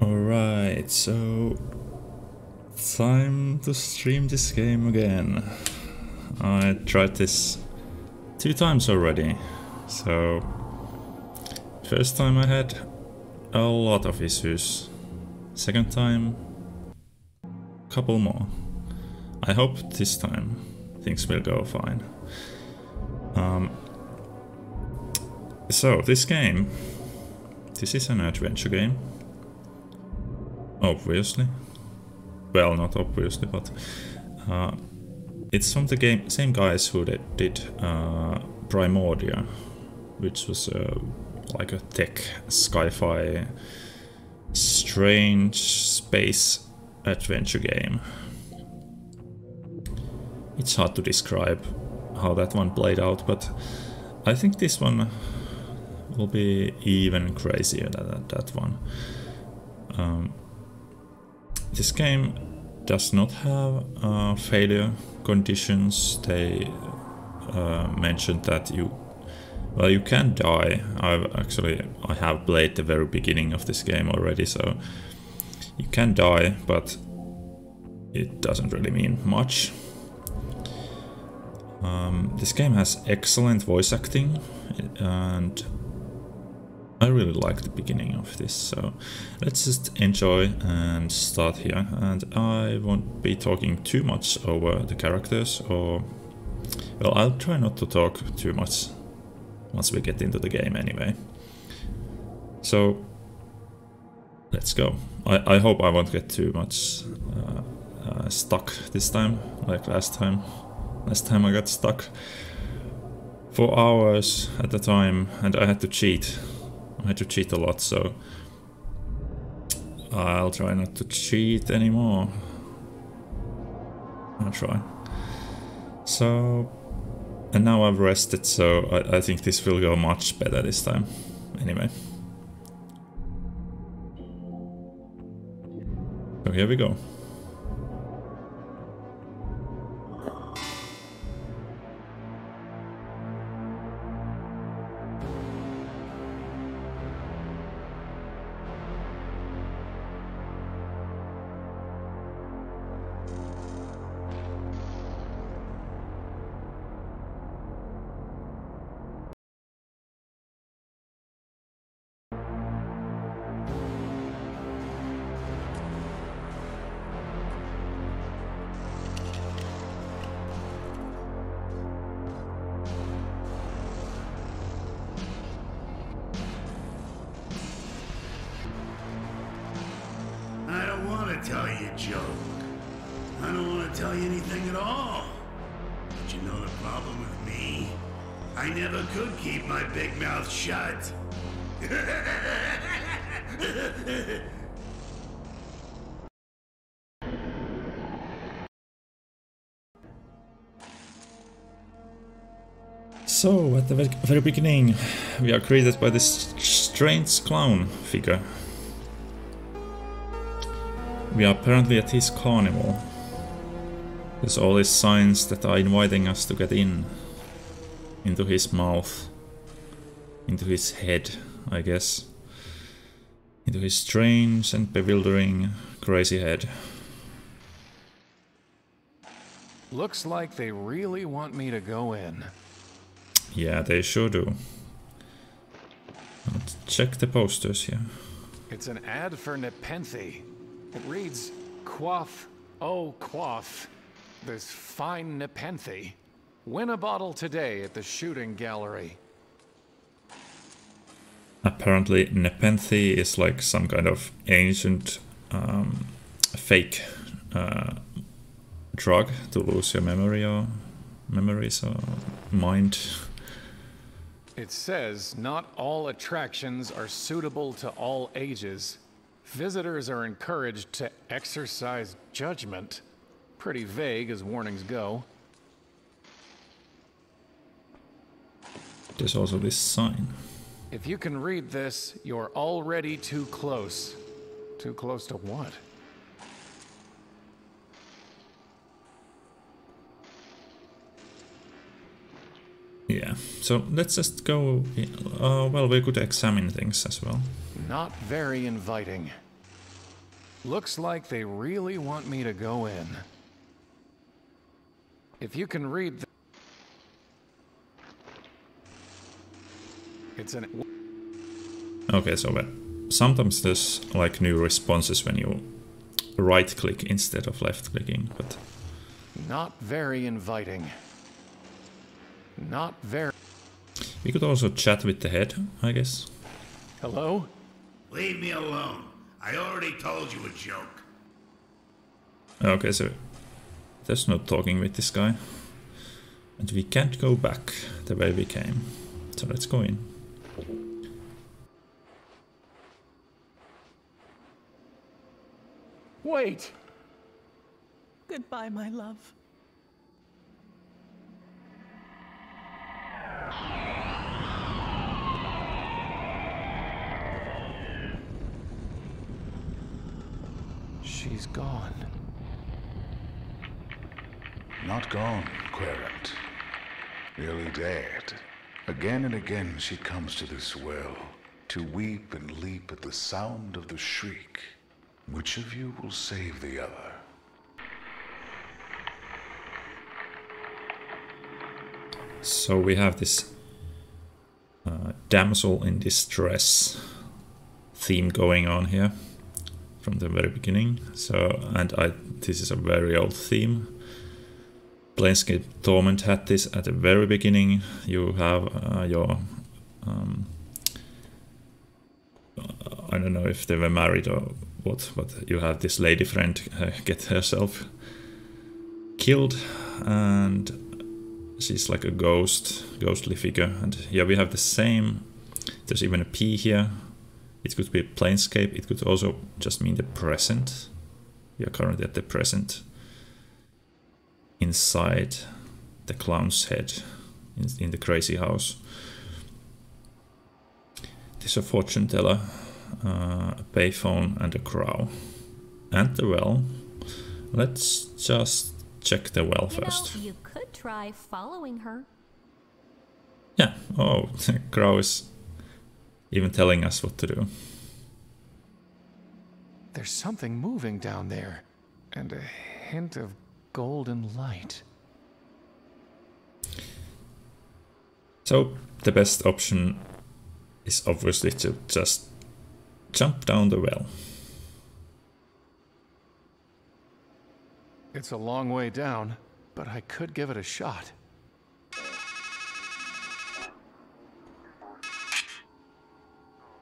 Alright, so time to stream this game again. I tried this 2 times already, so first time I had a lot of issues, second time couple more. I hope this time things will go fine. So this game, this is an adventure game. Obviously. Well, not obviously, but it's from the same guys who did Primordia, which was like a tech sci-fi strange space adventure game. It's hard to describe how that one played out, but I think this one will be even crazier than that one. This game does not have failure conditions. They mentioned that you can die. I have played the very beginning of this game already, so you can die, but it doesn't really mean much. This game has excellent voice acting, and I really like the beginning of this, so let's just enjoy and start here. And I won't be talking too much over the characters, or well, I'll try not to talk too much once we get into the game anyway. So let's go. I hope I won't get too much stuck this time, like last time. Last time I got stuck for hours at a time, and I had to cheat. I had to cheat a lot, so I'll try not to cheat anymore. I'll try. So, and now I've rested, so I think this will go much better this time. Anyway. So here we go. Tell you a joke. I don't want to tell you anything at all. But you know the problem with me? I never could keep my big mouth shut. So, at the very beginning, we are greeted by this strange clown figure. We are apparently at his carnival. There's all these signs that are inviting us to get into his mouth, into his head, I guess. Into his strange and bewildering, crazy head. Looks like they really want me to go in. Yeah, they sure do. Let's check the posters here. It's an ad for Nepenthe. It reads, "Quaff, oh quaff, this fine Nepenthe. Win a bottle today at the shooting gallery." Apparently Nepenthe is like some kind of ancient fake drug to lose your memories or mind. It says not all attractions are suitable to all ages. Visitors are encouraged to exercise judgment. Pretty vague as warnings go. There's also this sign. If you can read this, you're already too close. Too close to what? Yeah, so let's just go... well, we could examine things as well. Not very inviting. Looks like they really want me to go in. If you can read it's an... Okay, so sometimes there's like new responses when you right click instead of left clicking, but... Not very inviting. Not very... We could also chat with the head, I guess. Hello? Leave me alone. I already told you a joke. Okay, so there's no talking with this guy. And we can't go back the way we came. So let's go in. Wait! Goodbye, my love. She's gone. Not gone, Querent. Nearly dead. Again and again she comes to this well, to weep and leap at the sound of the shriek. Which of you will save the other? So we have this damsel in distress theme going on here from the very beginning. So, and this is a very old theme. Planescape Torment had this at the very beginning. You have your I don't know if they were married or what, but you have this lady friend get herself killed, and she's like a ghostly figure. And yeah, we have the same. There's even a P here. It could be Planescape. It could also just mean the present. We are currently at the present, inside the clown's head, in the crazy house. There's a fortune teller, a payphone, and a crow, and the well. Let's just check the well first. You could try following her. Yeah. Oh, the crow is even telling us what to do. There's something moving down there, and a hint of golden light. So the best option is obviously to just jump down the well. It's a long way down, but I could give it a shot.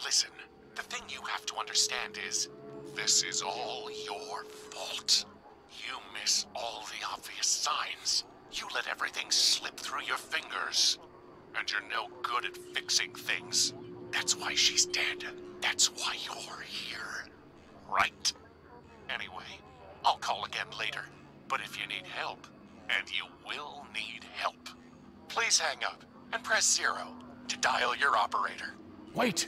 Listen, the thing you have to understand is, this is all your fault. You miss all the obvious signs. You let everything slip through your fingers. And you're no good at fixing things. That's why she's dead. That's why you're here. Right? Anyway, I'll call again later. But if you need help, and you will need help, please hang up and press 0 to dial your operator. Wait!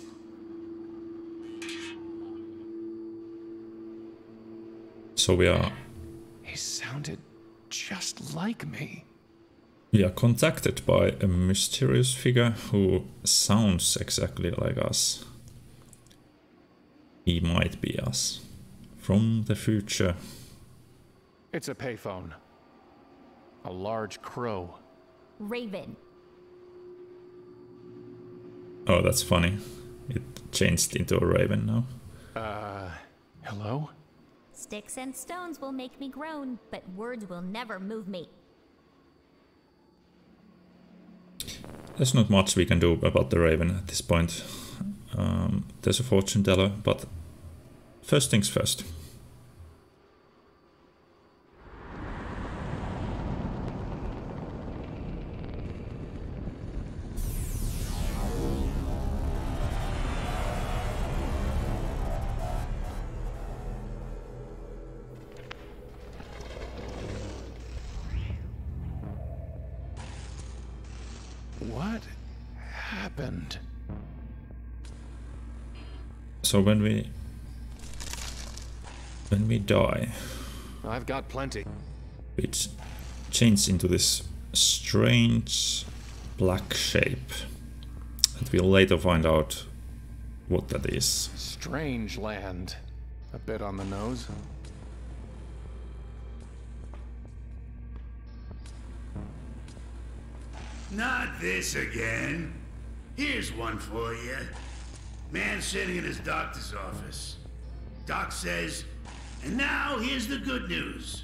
So He sounded just like me. We are contacted by a mysterious figure who sounds exactly like us. He might be us. From the future. It's a payphone. A large crow. Raven. Oh, that's funny. It changed into a raven now. Hello? Sticks and stones will make me groan, but words will never move me. There's not much we can do about the raven at this point. There's a fortune teller, but first things first. What happened? So when we die, I've got plenty. it changes into this strange black shape. And we'll later find out what that is. Strangeland. A bit on the nose. Not this again. Here's one for you. Man sitting in his doctor's office. Doc says, and now here's the good news.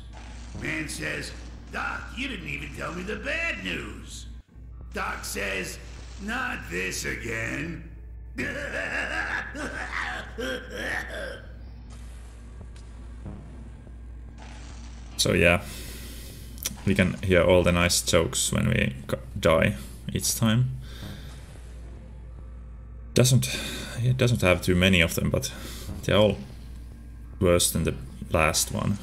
Man says, Doc, you didn't even tell me the bad news. Doc says, not this again. So yeah, we can hear all the nice jokes when we die each time. It doesn't have too many of them, but they're all worse than the last one.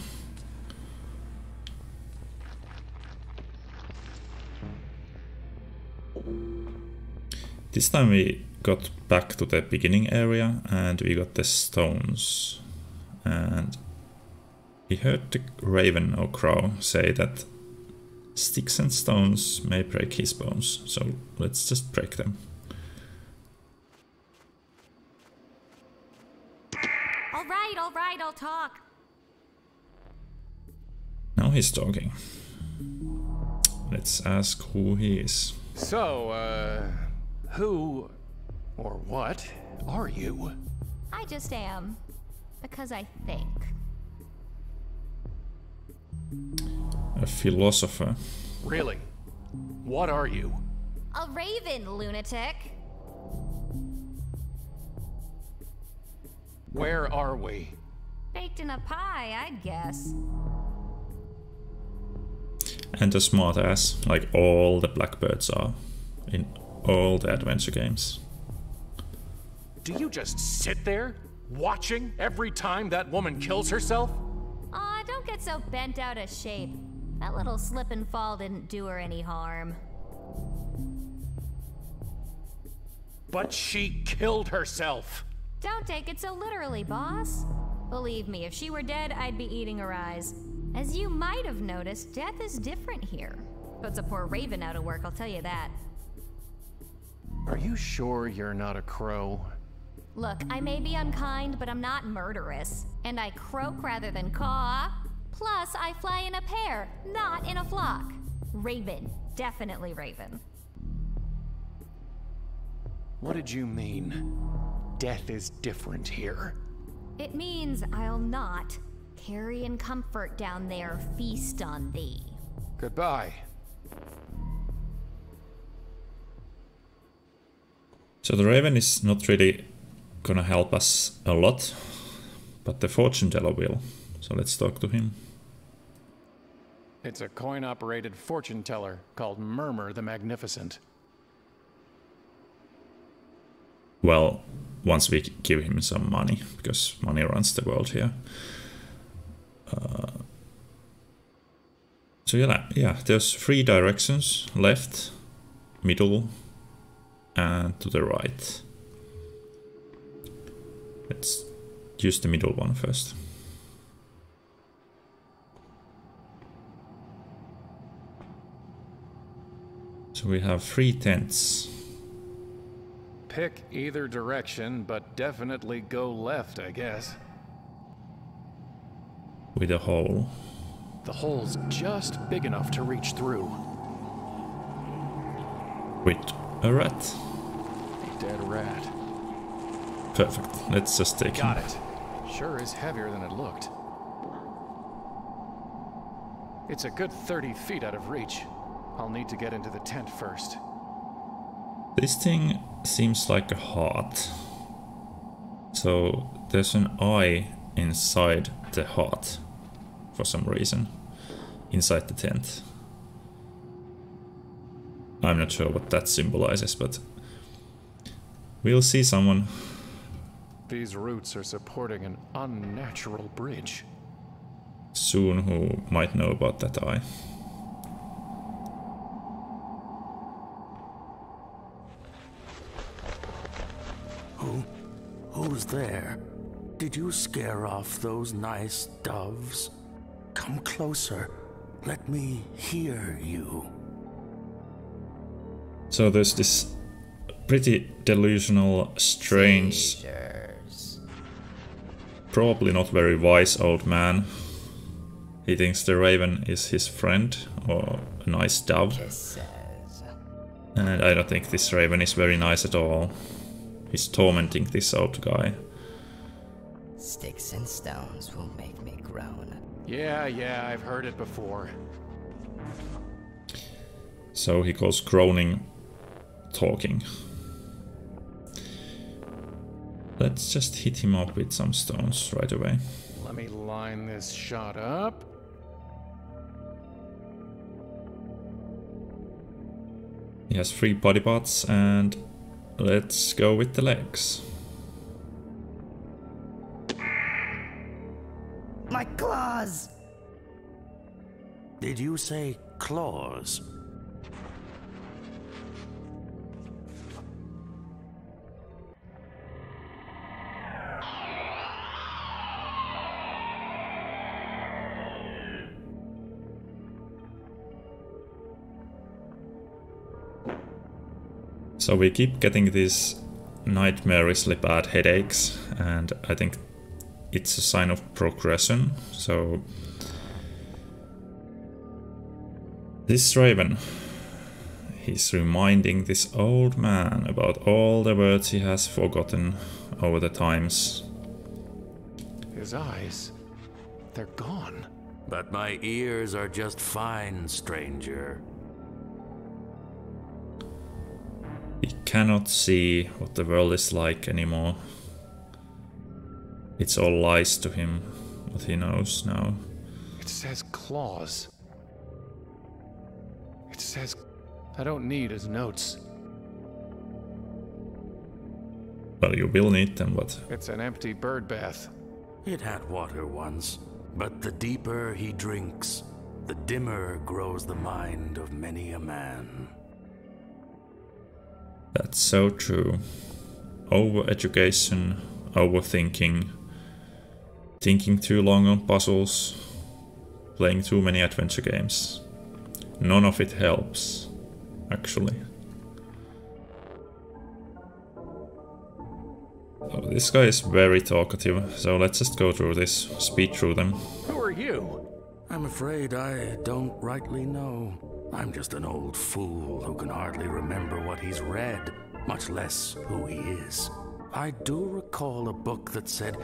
This time we got back to the beginning area and we got the stones. And we heard the raven or crow say that sticks and stones may break his bones, so let's just break them. All right, I'll talk. Now he's talking. Let's ask who he is. So, who or what are you? I just am. Because I think. A philosopher. Really? What are you? A raven, lunatic. Where are we? Baked in a pie, I guess. And a smartass, like all the blackbirds are in all the adventure games. Do you just sit there, watching every time that woman kills herself? Aw, don't get so bent out of shape. That little slip and fall didn't do her any harm. But she killed herself. Don't take it so literally, boss. Believe me, if she were dead, I'd be eating her eyes. As you might have noticed, death is different here. Puts a poor raven out of work, I'll tell you that. Are you sure you're not a crow? Look, I may be unkind, but I'm not murderous. And I croak rather than caw. Plus, I fly in a pair, not in a flock. Raven. Definitely raven. What did you mean? Death is different here. It means I'll not carry in comfort down there, feast on thee. Goodbye. So the raven is not really gonna help us a lot, but the fortune teller will. So let's talk to him. It's a coin-operated fortune teller called Murmur the Magnificent. Well, once we give him some money, because money runs the world here. So yeah, there's 3 directions: left, middle, and to the right. Let's use the middle one first. So we have 3 tents. Pick either direction, but definitely go left, I guess. With a hole. The hole's just big enough to reach through. With a rat. A dead rat. Perfect. Let's just take Got him. it. Sure is heavier than it looked. It's a good 30 feet out of reach. I'll need to get into the tent first. This thing seems like a heart. So there's an eye inside the heart for some reason. Inside the tent. I'm not sure what that symbolizes, but we'll see someone. These roots are supporting an unnatural bridge. Soon who might know about that eye. Who's there? Did you scare off those nice doves? Come closer. Let me hear you. So there's this pretty delusional, strange probably not very wise old man. He thinks the raven is his friend, or a nice dove. And I don't think this raven is very nice at all. He's tormenting this old guy. Sticks and stones will make me groan. Yeah, I've heard it before. So he calls groaning talking. Let's just hit him up with some stones right away. Let me line this shot up. He has 3 body parts, and let's go with the legs. My claws! Did you say claws? So we keep getting these nightmarishly bad headaches, and I think it's a sign of progression. So this raven, he's reminding this old man about all the words he has forgotten over the times. His eyes, they're gone. But my ears are just fine, stranger. He cannot see what the world is like anymore. It's all lies to him, what he knows now. It says claws. It says... I don't need his notes. Well, you will need them, but... It's an empty bird bath. It had water once, but the deeper he drinks, the dimmer grows the mind of many a man. That's so true. Over-education, overthinking, thinking too long on puzzles, playing too many adventure games. None of it helps, actually. Oh, this guy is very talkative, so let's just go through this, speed through them. Who are you? I'm afraid I don't rightly know. I'm just an old fool who can hardly remember what he's read, much less who he is. I do recall a book that said,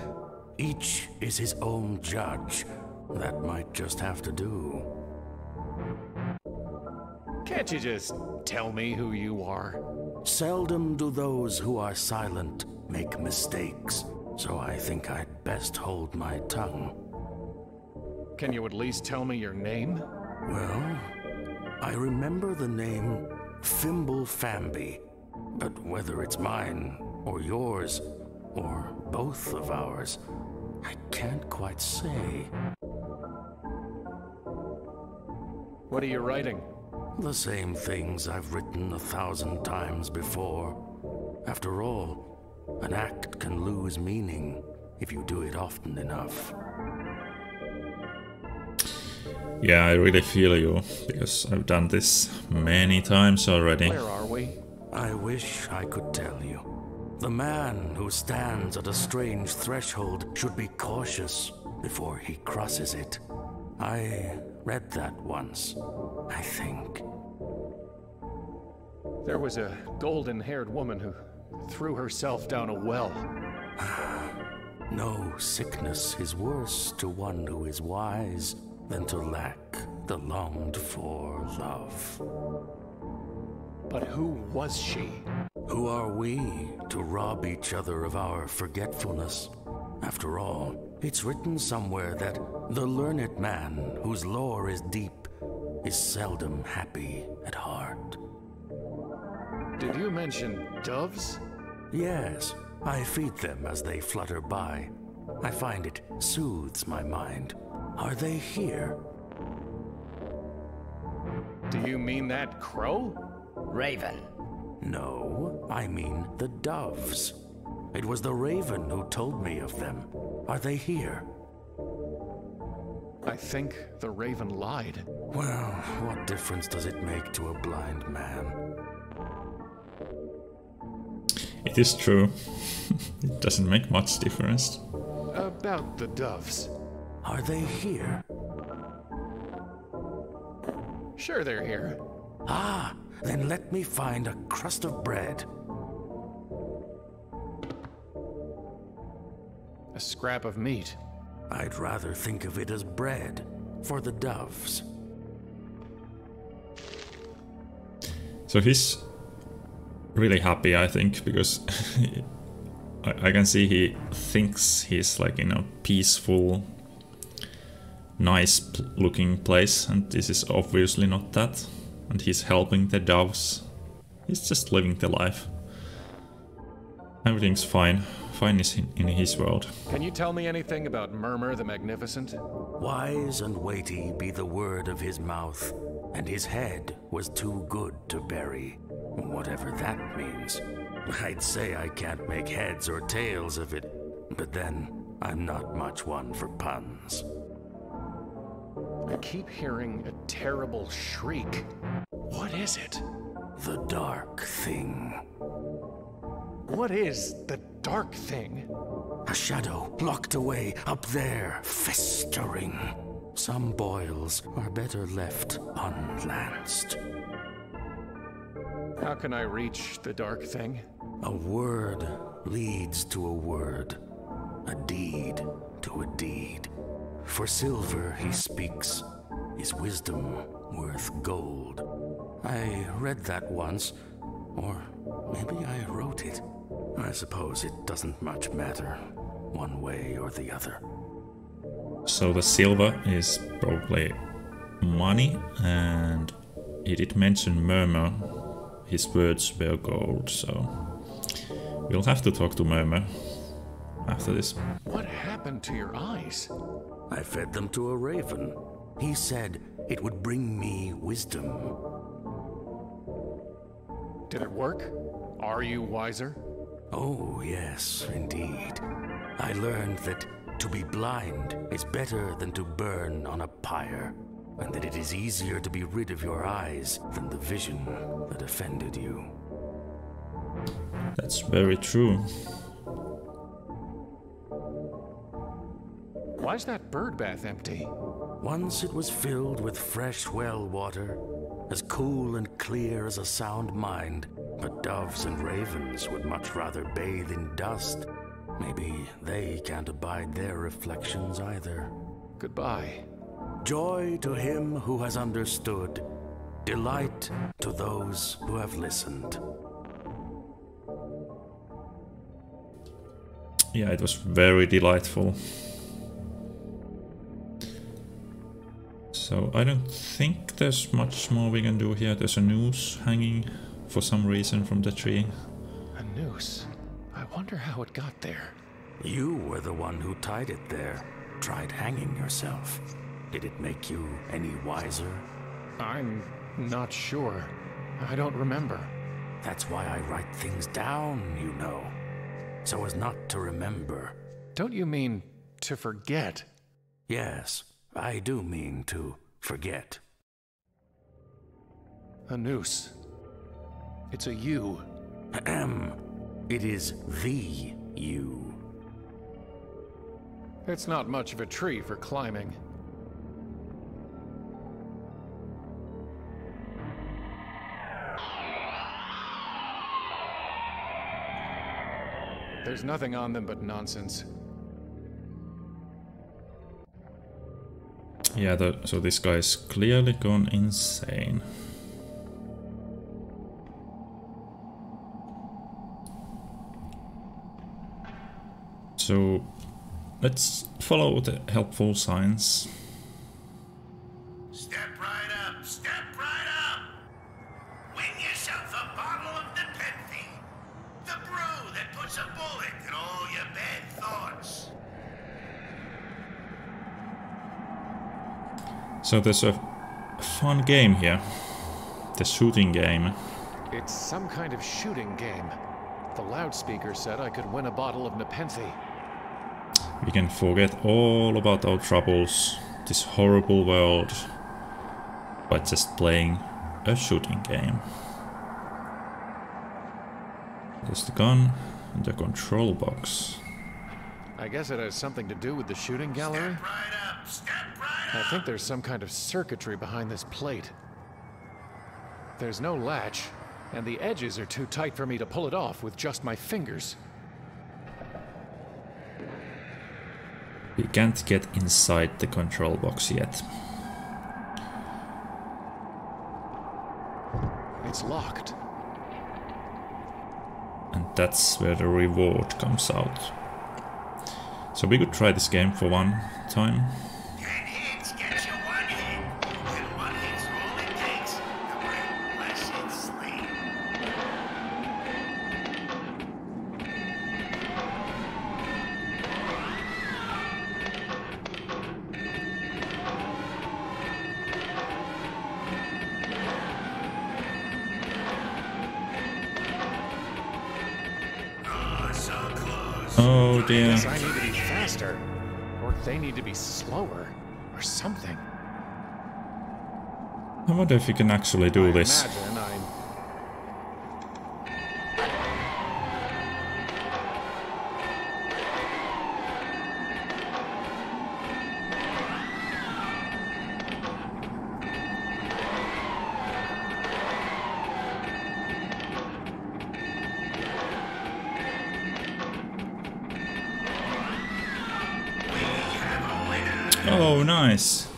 each is his own judge. That might just have to do. Can't you just tell me who you are? Seldom do those who are silent make mistakes, so I think I'd best hold my tongue. Can you at least tell me your name? Well, I remember the name Fimble Famby, but whether it's mine or yours, or both of ours, I can't quite say. What are you writing? The same things I've written 1,000 times before. After all, an act can lose meaning if you do it often enough. Yeah, I really feel you, because I've done this many times already. Where are we? I wish I could tell you. The man who stands at a strange threshold should be cautious before he crosses it. I read that once, I think. There was a golden-haired woman who threw herself down a well. No sickness is worse to one who is wise than to lack the longed-for love. But who was she? Who are we to rob each other of our forgetfulness? After all, it's written somewhere that the learned man whose lore is deep is seldom happy at heart. Did you mention doves? Yes, I feed them as they flutter by. I find it soothes my mind. Are they here? Do you mean that crow? Raven. No, I mean the doves. It was the raven who told me of them. Are they here? I think the raven lied. Well, what difference does it make to a blind man? It is true. It doesn't make much difference. About the doves. Are they here? Sure they're here. Ah, then let me find a crust of bread. A scrap of meat. I'd rather think of it as bread for the doves. So he's really happy, I think, because I can see he thinks he's like in a peaceful, nice looking place, and this is obviously not that. And he's helping the doves. He's just living the life. Everything's fine. Fine is in his world. Can you tell me anything about Murmur the Magnificent? Wise and weighty be the word of his mouth, and his head was too good to bury, whatever that means. I'd say I can't make heads or tails of it, but then I'm not much one for puns. I keep hearing a terrible shriek. What is it? The dark thing. What is the dark thing? A shadow locked away up there, festering. Some boils are better left unlanced. How can I reach the dark thing? A word leads to a word, a deed to a deed. For silver he speaks, is wisdom worth gold. I read that once, or maybe I wrote it. I suppose it doesn't much matter, one way or the other. So the silver is probably money, and he did mention Murmur. His words were gold, so we'll have to talk to Murmur after this. What happened to your eyes? I fed them to a raven. He said it would bring me wisdom. Did it work? Are you wiser? Oh, yes, indeed. I learned that to be blind is better than to burn on a pyre, and that it is easier to be rid of your eyes than the vision that offended you. That's very true. Why's that bird bath empty? Once it was filled with fresh well water, as cool and clear as a sound mind, but doves and ravens would much rather bathe in dust. Maybe they can't abide their reflections either. Goodbye. Joy to him who has understood, delight to those who have listened. Yeah, it was very delightful. So I don't think there's much more we can do here. There's a noose hanging for some reason from the tree. A noose? I wonder how it got there. You were the one who tied it there. Tried hanging yourself. Did it make you any wiser? I'm not sure. I don't remember. That's why I write things down, you know. So as not to remember. Don't you mean to forget? Yes, I do mean to forget. A noose. It's a U. Ahem. It is the U. It's not much of a tree for climbing. There's nothing on them but nonsense. Yeah, so this guy's clearly gone insane. So let's follow the helpful signs. Step right up, step right up! Win yourself a bottle of Nepenthe, the brew that puts a bullet in all your bad thoughts. So there's a fun game here. The shooting game. It's some kind of shooting game. The loudspeaker said I could win a bottle of Nepenthe. We can forget all about our troubles, this horrible world, by just playing a shooting game. There's the gun and the control box. I guess it has something to do with the shooting gallery. Step right up. Step right up. I think there's some kind of circuitry behind this plate. There's no latch, and the edges are too tight for me to pull it off with just my fingers. We can't get inside the control box yet. It's locked. And that's where the reward comes out. So we could try this game for one time. 10 hits gets you 1 hit. And 1 hit's all it takes to bring blessed sleep. Oh, so close. Oh dear. Guess I need to be faster, or they need to be slower, or something. I wonder if you can actually do this. Imagine I'm... Oh, nice.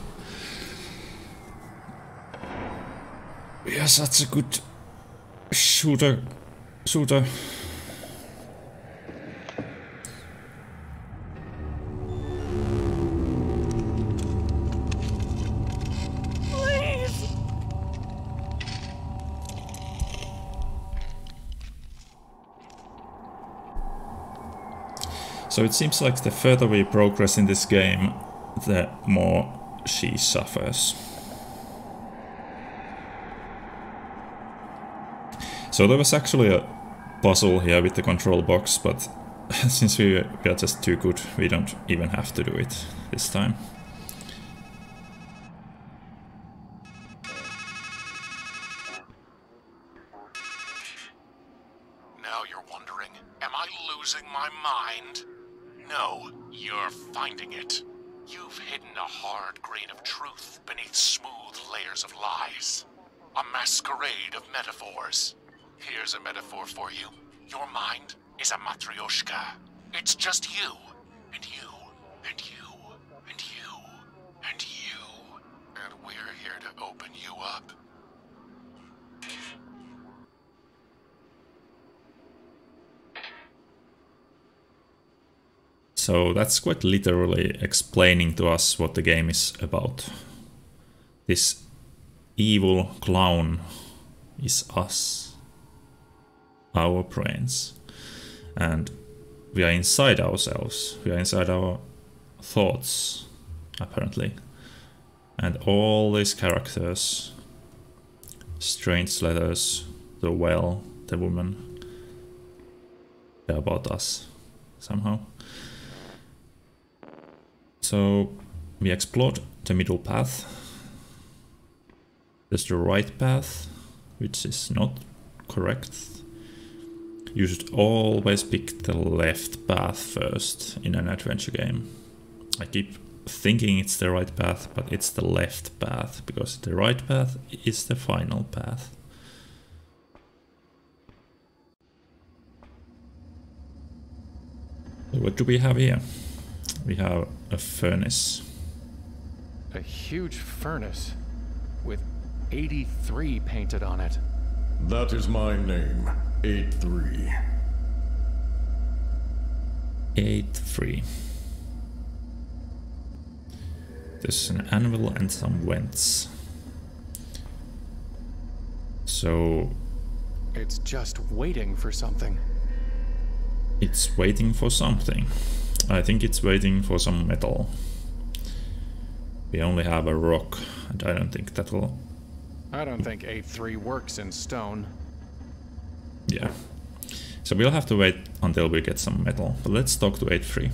We are such a good shooter. Please! So it seems like the further we progress in this game, the more she suffers. So there was actually a puzzle here with the control box, but since we are just too good, we don't even have to do it this time. Now you're wondering, am I losing my mind? No, you're finding it. You've hidden a hard grain of truth beneath smooth layers of lies. A masquerade of metaphors. Here's a metaphor for you. Your mind is a matryoshka. It's just you, and you, and you, and you, and you. And we're here to open you up. So that's quite literally explaining to us what the game is about. This evil clown is us, our brains, and we are inside ourselves, we are inside our thoughts, apparently. And all these characters, strange letters, the well, the woman, they're about us, somehow. So we explored the middle path. There's the right path, which is not correct. You should always pick the left path first in an adventure game. I keep thinking it's the right path, but it's the left path, because the right path is the final path. So what do we have here? We have a furnace. A huge furnace with 83 painted on it. That is my name, 83. 83. There's an anvil and some vents. So It's just waiting for something. it's waiting for something. I think it's waiting for some metal. We only have a rock, and I don't think that will... I don't think 83 works in stone. Yeah. So we'll have to wait until we get some metal. But let's talk to 83.